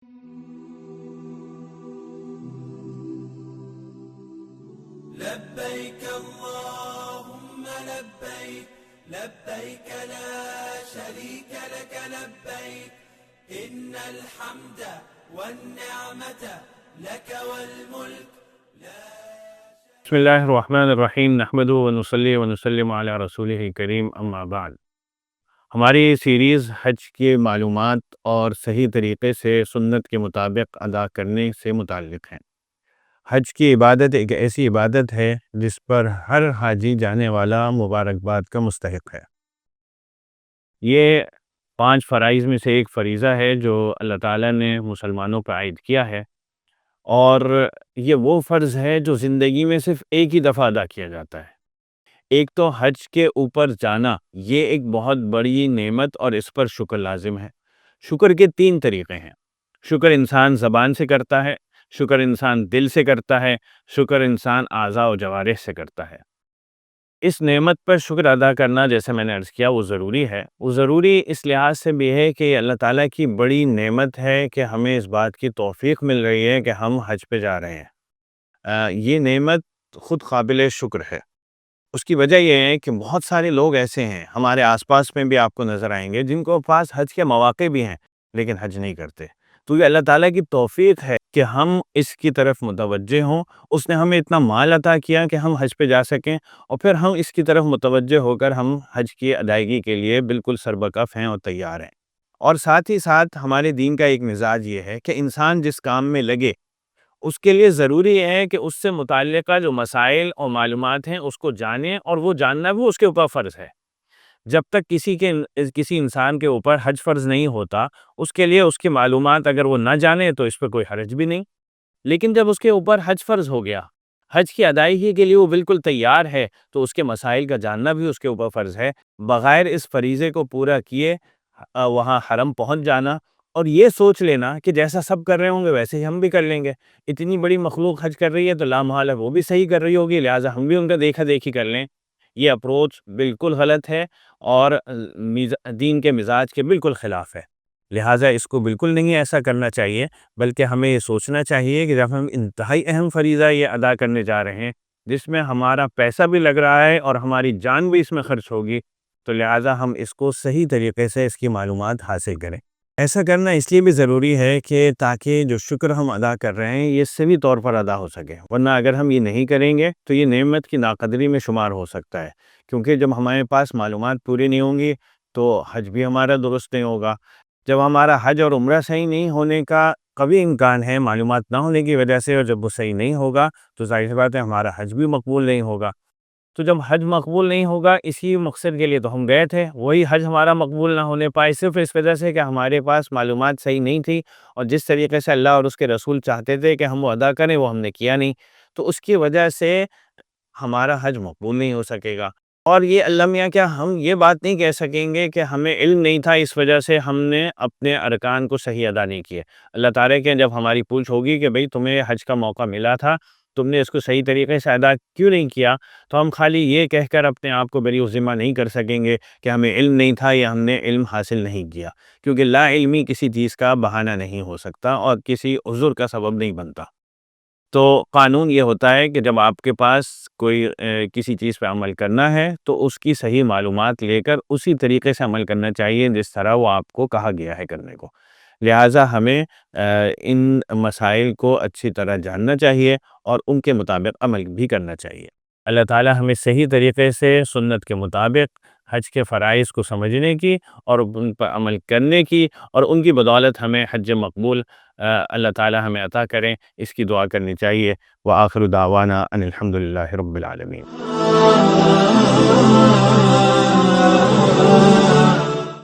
لبيك اللهم لبيك لبيك لا شريك لك لبيك إن الحمد والنعمة لك والملك لا بسم اللہ الرحمن الرحیم نحمدہ ونصلی ونسلم علی رسولہ کریم اما بعد۔ ہماری سیریز حج کی معلومات اور صحیح طریقے سے سنت کے مطابق ادا کرنے سے متعلق ہیں۔ حج کی عبادت ایک ایسی عبادت ہے جس پر ہر حاجی جانے والا مبارکباد کا مستحق ہے۔ یہ 5 فرائض میں سے ایک فریضہ ہے جو اللہ تعالیٰ نے مسلمانوں پر عائد کیا ہے، اور یہ وہ فرض ہے جو زندگی میں صرف ایک ہی دفعہ ادا کیا جاتا ہے۔ ایک تو حج کے اوپر جانا، یہ ایک بہت بڑی نعمت اور اس پر شکر لازم ہے۔ شکر کے 3 طریقے ہیں۔ شکر انسان زبان سے کرتا ہے، شکر انسان دل سے کرتا ہے، شکر انسان اعضاء و جوارح سے کرتا ہے۔ اس نعمت پر شکر ادا کرنا، جیسے میں نے عرض کیا، وہ ضروری ہے۔ وہ ضروری اس لحاظ سے بھی ہے کہ اللہ تعالیٰ کی بڑی نعمت ہے کہ ہمیں اس بات کی توفیق مل رہی ہے کہ ہم حج پہ جا رہے ہیں۔ یہ نعمت خود قابل شکر ہے۔ اس کی وجہ یہ ہے کہ بہت سارے لوگ ایسے ہیں، ہمارے آس پاس میں بھی آپ کو نظر آئیں گے، جن کو پاس حج کے مواقع بھی ہیں لیکن حج نہیں کرتے۔ تو یہ اللہ تعالیٰ کی توفیق ہے کہ ہم اس کی طرف متوجہ ہوں۔ اس نے ہمیں اتنا مال عطا کیا کہ ہم حج پہ جا سکیں، اور پھر ہم اس کی طرف متوجہ ہو کر ہم حج کی ادائیگی کے لیے بالکل سربکف ہیں اور تیار ہیں۔ اور ساتھ ہی ساتھ ہمارے دین کا ایک مزاج یہ ہے کہ انسان جس کام میں لگے، اس کے لیے ضروری ہے کہ اس سے متعلقہ جو مسائل اور معلومات ہیں اس کو جانے، اور وہ جاننا بھی اس کے اوپر فرض ہے۔ جب تک کسی انسان کے اوپر حج فرض نہیں ہوتا، اس کے لیے اس کی معلومات اگر وہ نہ جانے تو اس پہ کوئی حرج بھی نہیں۔ لیکن جب اس کے اوپر حج فرض ہو گیا، حج کی ادائیگی کے لیے وہ بالکل تیار ہے، تو اس کے مسائل کا جاننا بھی اس کے اوپر فرض ہے۔ بغیر اس فریضے کو پورا کیے وہاں حرم پہنچ جانا اور یہ سوچ لینا کہ جیسا سب کر رہے ہوں گے ویسے ہی ہم بھی کر لیں گے، اتنی بڑی مخلوق حج کر رہی ہے تو لا محالہ وہ بھی صحیح کر رہی ہوگی، لہٰذا ہم بھی ان کا دیکھا دیکھی کر لیں، یہ اپروچ بالکل غلط ہے اور دین کے مزاج کے بالکل خلاف ہے۔ لہٰذا اس کو بالکل نہیں ایسا کرنا چاہیے، بلکہ ہمیں یہ سوچنا چاہیے کہ جب ہم انتہائی اہم فریضہ یہ ادا کرنے جا رہے ہیں، جس میں ہمارا پیسہ بھی لگ رہا ہے اور ہماری جان بھی اس میں خرچ ہوگی، تو لہٰذا ہم اس کو صحیح طریقے سے اس کی معلومات حاصل کریں۔ ایسا کرنا اس لیے بھی ضروری ہے کہ تاکہ جو شکر ہم ادا کر رہے ہیں یہ صحیح طور پر ادا ہو سکے، ورنہ اگر ہم یہ نہیں کریں گے تو یہ نعمت کی ناقدری میں شمار ہو سکتا ہے، کیونکہ جب ہمارے پاس معلومات پوری نہیں ہوں گی تو حج بھی ہمارا درست نہیں ہوگا۔ جب ہمارا حج اور عمرہ صحیح نہیں ہونے کا کبھی امکان ہے معلومات نہ ہونے کی وجہ سے، اور جب وہ صحیح نہیں ہوگا تو ظاہر سی بات ہے ہمارا حج بھی مقبول نہیں ہوگا۔ تو جب حج مقبول نہیں ہوگا، اسی مقصد کے لیے تو ہم گئے تھے، وہی حج ہمارا مقبول نہ ہونے پائے صرف اس وجہ سے کہ ہمارے پاس معلومات صحیح نہیں تھی، اور جس طریقے سے اللہ اور اس کے رسول چاہتے تھے کہ ہم وہ ادا کریں وہ ہم نے کیا نہیں، تو اس کی وجہ سے ہمارا حج مقبول نہیں ہو سکے گا۔ اور یہ اللہ میاں کیا ہم یہ بات نہیں کہہ سکیں گے کہ ہمیں علم نہیں تھا اس وجہ سے ہم نے اپنے ارکان کو صحیح ادا نہیں کیے۔ اللہ تعالیٰ کے جب ہماری پوچھ ہوگی کہ بھئی تمہیں حج کا موقع ملا تھا، تم نے اس کو صحیح طریقے سے ادا کیوں نہیں کیا، تو ہم خالی یہ کہہ کر اپنے آپ کو بری ذمہ نہیں کر سکیں گے کہ ہمیں علم نہیں تھا یا ہم نے علم حاصل نہیں کیا، کیونکہ لا علمی کسی چیز کا بہانہ نہیں ہو سکتا اور کسی عذر کا سبب نہیں بنتا۔ تو قانون یہ ہوتا ہے کہ جب آپ کے پاس کوئی کسی چیز پہ عمل کرنا ہے تو اس کی صحیح معلومات لے کر اسی طریقے سے عمل کرنا چاہیے جس طرح وہ آپ کو کہا گیا ہے کرنے کو۔ لہٰذا ہمیں ان مسائل کو اچھی طرح جاننا چاہیے اور ان کے مطابق عمل بھی کرنا چاہیے۔ اللہ تعالیٰ ہمیں صحیح طریقے سے سنت کے مطابق حج کے فرائض کو سمجھنے کی اور ان پر عمل کرنے کی، اور ان کی بدولت ہمیں حج مقبول اللہ تعالیٰ ہمیں عطا کریں، اس کی دعا کرنی چاہیے۔ وآخر دعوانا ان الحمدللہ رب العالمین۔